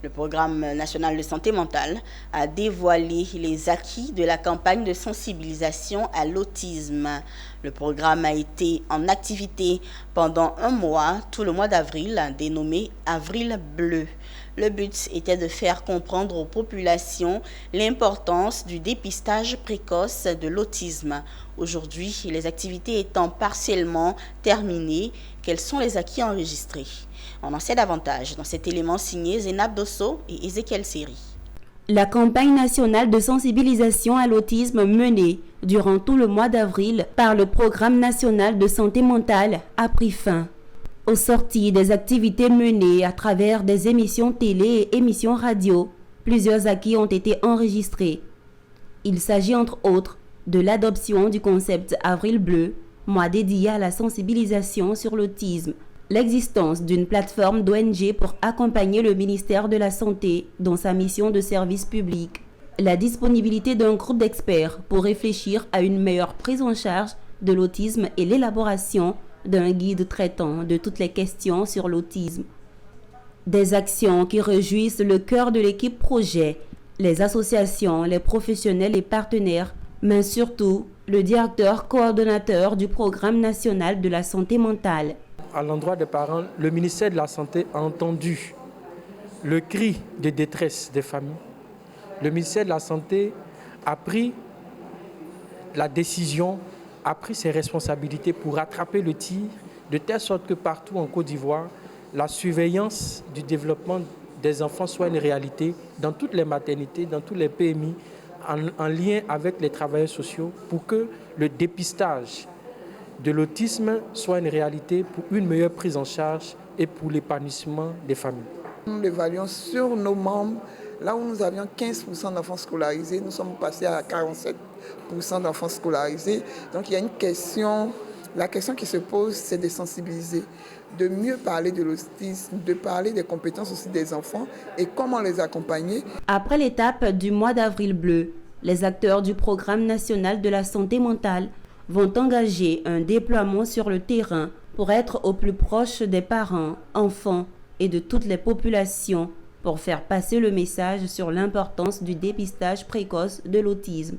Le programme national de santé mentale a dévoilé les acquis de la campagne de sensibilisation à l'autisme. Le programme a été en activité pendant un mois, tout le mois d'avril, dénommé Avril Bleu. Le but était de faire comprendre aux populations l'importance du dépistage précoce de l'autisme. Aujourd'hui, les activités étant partiellement terminées, quels sont les acquis enregistrés? On en sait davantage dans cet élément signé Zénab Dosso et Ezekiel Seri. La campagne nationale de sensibilisation à l'autisme menée durant tout le mois d'avril par le Programme national de santé mentale a pris fin. Au sorti des activités menées à travers des émissions télé et émissions radio, plusieurs acquis ont été enregistrés. Il s'agit entre autres de l'adoption du concept Avril Bleu, mois dédié à la sensibilisation sur l'autisme, l'existence d'une plateforme d'ONG pour accompagner le ministère de la Santé dans sa mission de service public, la disponibilité d'un groupe d'experts pour réfléchir à une meilleure prise en charge de l'autisme et l'élaboration d'un guide traitant de toutes les questions sur l'autisme. Des actions qui réjouissent le cœur de l'équipe projet, les associations, les professionnels et partenaires, mais surtout le directeur coordonnateur du Programme national de la santé mentale. À l'endroit des parents, le ministère de la Santé a entendu le cri de détresse des familles. Le ministère de la Santé a pris la décision, a pris ses responsabilités pour rattraper le tir, de telle sorte que partout en Côte d'Ivoire, la surveillance du développement des enfants soit une réalité dans toutes les maternités, dans tous les PMI, en lien avec les travailleurs sociaux, pour que le dépistage de l'autisme soit une réalité pour une meilleure prise en charge et pour l'épanouissement des familles. Nous l'évaluons sur nos membres. Là où nous avions 15% d'enfants scolarisés, nous sommes passés à 47% d'enfants scolarisés. Donc il y a une question, la question qui se pose, c'est de sensibiliser, de mieux parler de l'autisme, de parler des compétences aussi des enfants et comment les accompagner. Après l'étape du mois d'avril bleu, les acteurs du Programme national de la santé mentale vont engager un déploiement sur le terrain pour être au plus proche des parents, enfants et de toutes les populations pour faire passer le message sur l'importance du dépistage précoce de l'autisme.